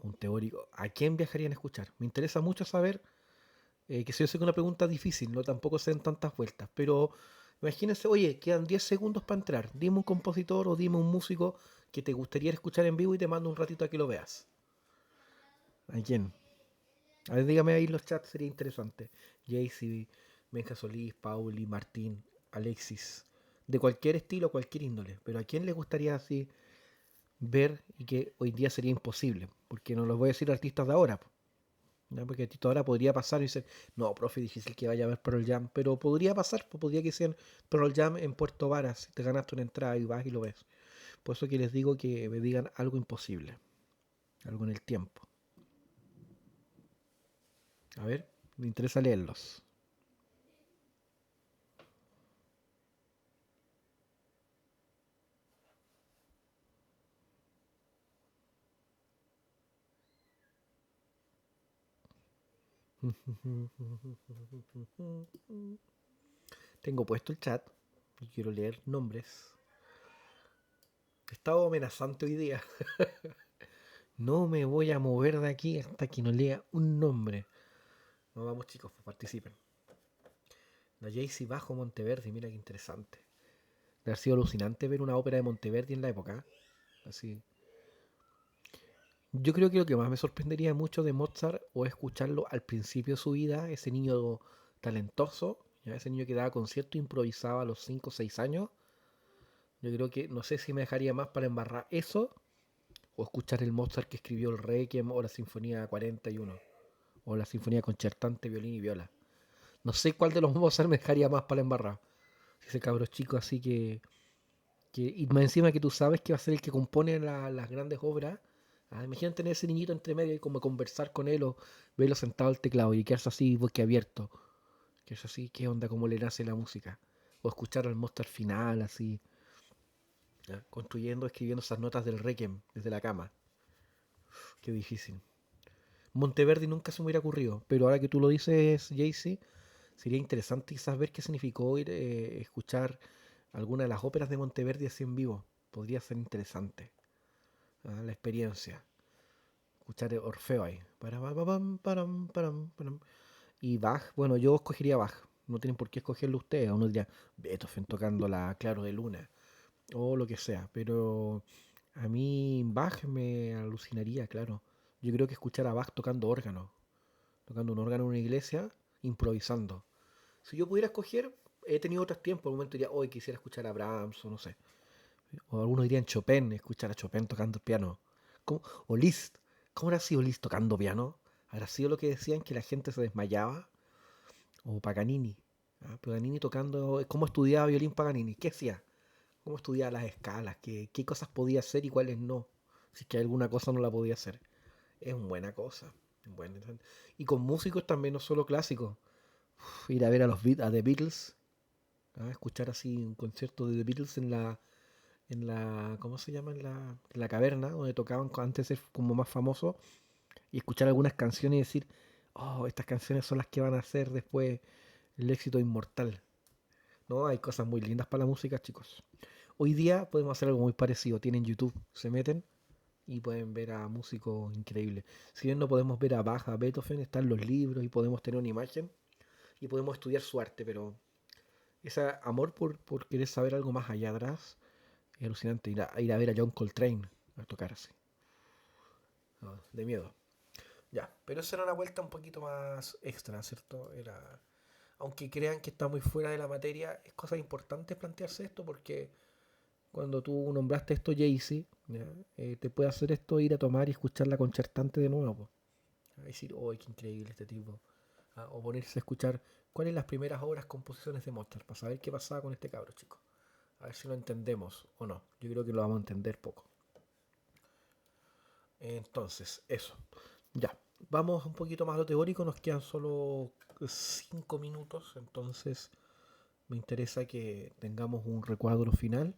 Un teórico. ¿A quién viajarían a escuchar? Me interesa mucho saber, que si yo sé que es una pregunta difícil, no tampoco se den tantas vueltas, pero imagínense, oye, quedan 10 segundos para entrar. Dime un compositor o dime un músico que te gustaría escuchar en vivo y te mando un ratito a que lo veas. ¿A quién? A ver, dígame ahí en los chats, sería interesante. Jaycee, Benja Solís, Pauli, Martín, Alexis. De cualquier estilo, cualquier índole. Pero ¿a quién le gustaría así ver y que hoy día sería imposible? Porque no los voy a decir artistas de ahora, po, ¿ya? Porque artistas de ahora podría pasar y decir, no, profe, difícil que vaya a ver Pearl Jam. Pero podría pasar, pues podría que sean Pearl Jam en Puerto Varas. Si te ganaste una entrada y vas y lo ves. Por eso que les digo que me digan algo imposible. Algo en el tiempo. A ver, me interesa leerlos. Tengo puesto el chat y quiero leer nombres. He estado amenazante hoy día. No me voy a mover de aquí hasta que no lea un nombre. No, vamos chicos, pues participen. La Jaycee bajo Monteverdi, mira qué interesante. Debe haber sido alucinante ver una ópera de Monteverdi en la época, ¿eh? Así. Yo creo que lo que más me sorprendería mucho de Mozart o escucharlo al principio de su vida, ese niño talentoso, ¿ya? Ese niño que daba concierto e improvisaba a los 5 o 6 años. Yo creo que no sé si me dejaría más para embarrar eso o escuchar el Mozart que escribió el Requiem o la Sinfonía 41 o la Sinfonía Concertante, violín y viola. No sé cuál de los Mozart me dejaría más para embarrar. Ese cabro chico así y más encima que tú sabes que va a ser el que compone las grandes obras. Ah, imagínate tener ese niñito entre medio y como conversar con él o verlo sentado al teclado y quedarse así boquiabierto. Que es así, qué onda, cómo le nace la música. O escuchar al Mozart final así, ¿ya? Construyendo, escribiendo esas notas del Requiem desde la cama. Qué difícil. Monteverdi nunca se me hubiera ocurrido, pero ahora que tú lo dices, Jaycee, sería interesante quizás ver qué significó ir escuchar alguna de las óperas de Monteverdi así en vivo. Podría ser interesante, ¿ah? La experiencia. Escuchar Orfeo ahí. Y Bach, bueno, yo escogería Bach. No tienen por qué escogerlo ustedes. Uno diría Beethoven tocando la Claro de Luna o lo que sea, pero a mí Bach me alucinaría, claro. Yo creo que escuchar a Bach tocando órgano, tocando un órgano en una iglesia, improvisando. Si yo pudiera escoger, he tenido otros tiempos, en un momento diría, hoy quisiera escuchar a Brahms o no sé. O algunos dirían Chopin, escuchar a Chopin tocando el piano. ¿Cómo? O Liszt. ¿Cómo habrá sido Liszt tocando piano? ¿Habrá sido lo que decían que la gente se desmayaba? O Paganini. ¿Ah? Paganini tocando. ¿Cómo estudiaba violín Paganini? ¿Qué hacía? ¿Cómo estudiaba las escalas? ¿Qué cosas podía hacer y cuáles no? Si es que alguna cosa no la podía hacer. Es una buena cosa. Buena. Y con músicos también, no solo clásicos. Ir a ver a The Beatles. ¿Ah? Escuchar así un concierto de The Beatles ¿cómo se llama? En la caverna, donde tocaban antes de ser como más famosos, y escuchar algunas canciones y decir, oh, estas canciones son las que van a hacer después el éxito inmortal. No, hay cosas muy lindas para la música, chicos. Hoy día podemos hacer algo muy parecido. Tienen YouTube, se meten y pueden ver a músicos increíbles. Si bien no podemos ver a Bach, a Beethoven, están los libros y podemos tener una imagen y podemos estudiar su arte, pero ese amor por querer saber algo más allá atrás es alucinante. Ir a ver a John Coltrane a tocar así. No, de miedo. Ya, pero esa era una vuelta un poquito más extra, ¿cierto? Aunque crean que está muy fuera de la materia, es cosa importante plantearse esto porque cuando tú nombraste esto Jaycee, ¿ya? Te puede hacer esto ir a tomar y escuchar la concertante de nuevo, po. A decir, oh, qué increíble este tipo. Ah, o ponerse a escuchar cuáles son las primeras obras, composiciones de Mozart, para saber qué pasaba con este cabro, chico. A ver si lo entendemos o no. Yo creo que lo vamos a entender poco. Entonces, eso. Ya, vamos un poquito más a lo teórico, nos quedan solo 5 minutos, entonces me interesa que tengamos un recuadro final,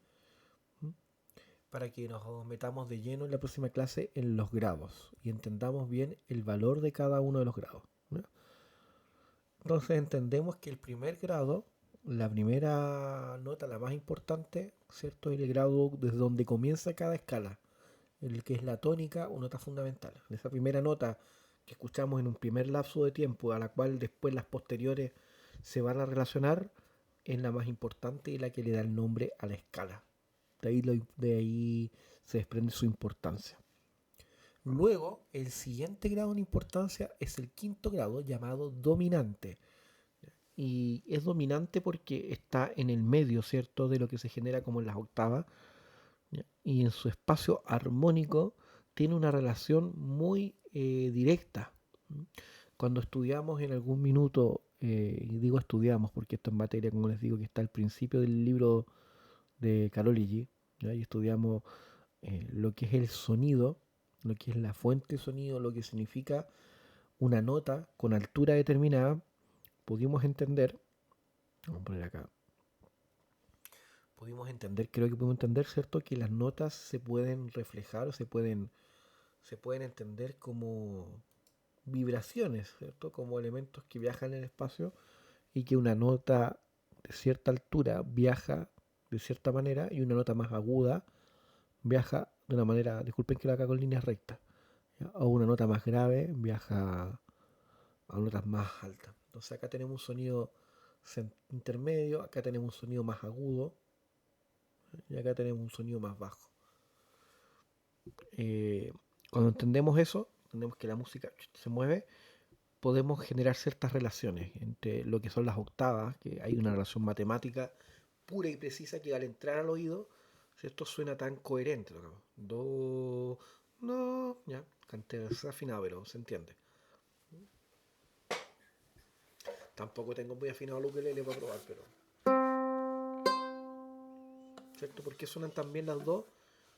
¿m? Para que nos metamos de lleno en la próxima clase en los grados y entendamos bien el valor de cada uno de los grados, ¿no? Entonces entendemos que el primer grado, la primera nota, la más importante, ¿cierto? Es el grado desde donde comienza cada escala. el que es la tónica o nota fundamental. Esa primera nota que escuchamos en un primer lapso de tiempo, a la cual después las posteriores se van a relacionar, es la más importante y la que le da el nombre a la escala. De ahí se desprende su importancia. Luego, el siguiente grado en importancia es el quinto grado, llamado dominante. Y es dominante porque está en el medio, ¿cierto?, de lo que se genera como en las octavas. ¿Ya? Y en su espacio armónico tiene una relación muy directa. Cuando estudiamos en algún minuto, y digo estudiamos porque esto es materia, como les digo, que está al principio del libro de Karolyi, ¿ya? Y estudiamos lo que es el sonido, lo que es la fuente de sonido, lo que significa una nota con altura determinada, pudimos entender, vamos a poner acá, creo que pudimos entender, ¿cierto?, que las notas se pueden reflejar o se pueden entender como vibraciones, ¿cierto?, como elementos que viajan en el espacio y que una nota de cierta altura viaja de cierta manera y una nota más aguda viaja de una manera, disculpen que lo haga con líneas rectas, ¿ya? O una nota más grave viaja a notas más altas. Entonces acá tenemos un sonido intermedio, acá tenemos un sonido más agudo y acá tenemos un sonido más bajo. Eh, Cuando entendemos eso, entendemos que la música se mueve, podemos generar ciertas relaciones entre lo que son las octavas, que hay una relación matemática pura y precisa que al entrar al oído, ¿cierto?, suena tan coherente. Do, no, ya, canté desafinado, pero se entiende. Tampoco tengo muy afinado el ukelele para probar, pero ¿cierto? ¿Por qué suenan tan bien las dos?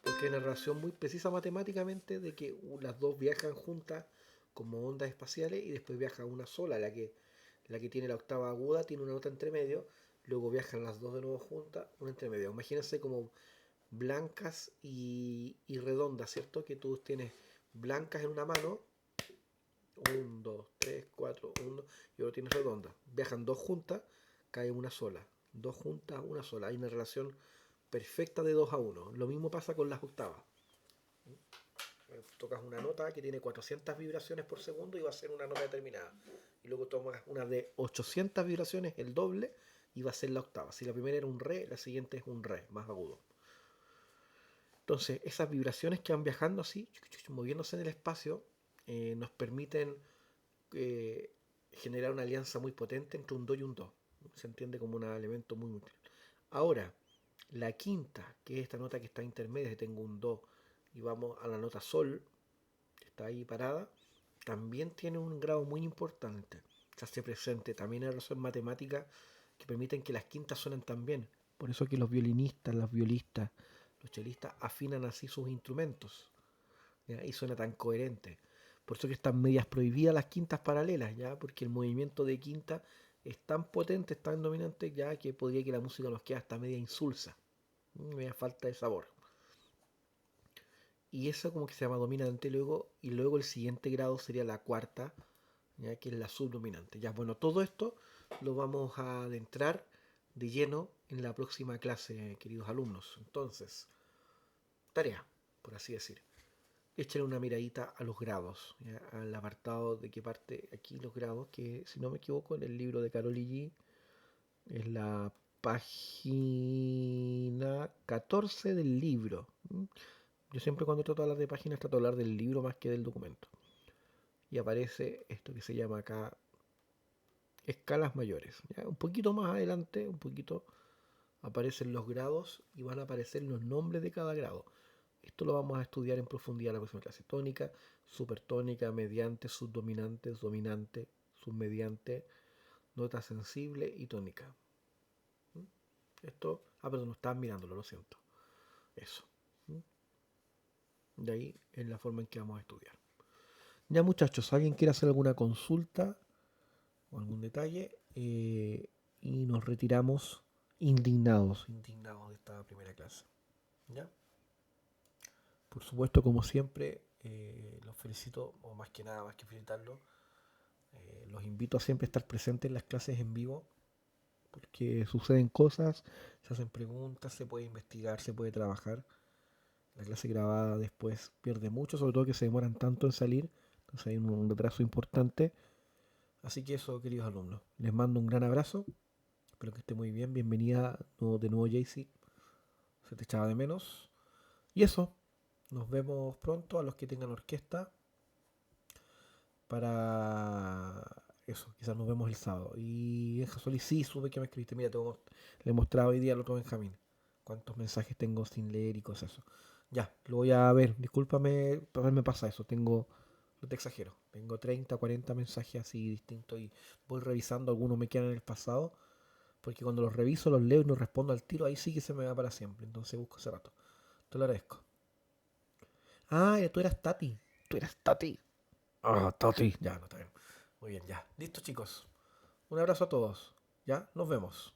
Porque hay una relación muy precisa matemáticamente de que las dos viajan juntas como ondas espaciales y después viaja una sola, la que tiene la octava aguda tiene una nota entre medio, luego viajan las dos de nuevo juntas, una entre medio. Imagínense como blancas y redondas, ¿cierto? Que tú tienes blancas en una mano, 1, 2, 3, 4, 1, y ahora tienes redondas. Viajan dos juntas, cae una sola. Dos juntas, una sola. Hay una relación perfecta de 2 a 1. Lo mismo pasa con las octavas. Tocas una nota que tiene 400 vibraciones por segundo y va a ser una nota determinada. Y luego tomas una de 800 vibraciones, el doble, y va a ser la octava. Si la primera era un re, la siguiente es un re, más agudo. Entonces, esas vibraciones que van viajando así, moviéndose en el espacio, nos permiten eh, generar una alianza muy potente entre un do y un do. Se entiende como un elemento muy útil. Ahora, la quinta, que es esta nota que está intermedia, que tengo un do y vamos a la nota sol, que está ahí parada, también tiene un grado muy importante. Se hace presente también hay razón matemática que permiten que las quintas suenen tan bien. Por eso que los violinistas, las violistas, los chelistas afinan así sus instrumentos, ¿ya? Y suena tan coherente. Por eso que están medias prohibidas las quintas paralelas, ¿ya? Porque el movimiento de quinta es tan potente, es tan dominante, ya que podría que la música nos quede hasta media insulsa, media falta de sabor. Y eso como que se llama dominante luego, y luego el siguiente grado sería la cuarta, ¿ya? Que es la subdominante. Ya, bueno, todo esto lo vamos a adentrar de lleno en la próxima clase, queridos alumnos. Entonces, tarea, por así decir. Échale una miradita a los grados, ¿ya? Al apartado de qué parte aquí los grados, que si no me equivoco en el libro de Karolyi es la página 14 del libro. Yo siempre cuando trato de hablar de páginas trato de hablar del libro más que del documento. Y aparece esto que se llama acá escalas mayores. ¿Ya? Un poquito más adelante, un poquito, aparecen los grados y van a aparecer los nombres de cada grado. Esto lo vamos a estudiar en profundidad en la próxima clase. Tónica, supertónica, mediante, subdominante, dominante, submediante, nota sensible y tónica. Esto, perdón, no estaban mirándolo, lo siento. Eso. De ahí es la forma en que vamos a estudiar. Ya muchachos, ¿alguien quiere hacer alguna consulta o algún detalle? Y nos retiramos indignados de esta primera clase. ¿Ya? Por supuesto, como siempre, los felicito, o más que nada, más que felicitarlos, los invito a siempre estar presentes en las clases en vivo, porque suceden cosas, se hacen preguntas, se puede investigar, se puede trabajar, La clase grabada después pierde mucho, sobre todo que se demoran tanto en salir. Entonces hay un retraso importante. Así que eso, queridos alumnos. Les mando un gran abrazo. Espero que esté muy bien. Bienvenida de nuevo, Jaycee. Se te echaba de menos. Y eso. Nos vemos pronto a los que tengan orquesta. Para eso, quizás nos vemos el sábado. Y en Jasoli sí supe que me escribiste. Mira, le he mostrado hoy día al otro Benjamín cuántos mensajes tengo sin leer y cosas eso. Ya, lo voy a ver. Discúlpame, a ver me pasa eso. No te exagero. Tengo 30, 40 mensajes así distintos y voy revisando. Algunos me quedan en el pasado. Porque cuando los reviso, los leo y no respondo al tiro, ahí sí que se me va para siempre. Entonces busco ese rato. Te lo agradezco. Ah, tú eras Tati. Tú eras Tati. Ah, Tati. Ya, no está bien. Muy bien, ya. Listo, chicos. Un abrazo a todos. ¿Ya? Nos vemos.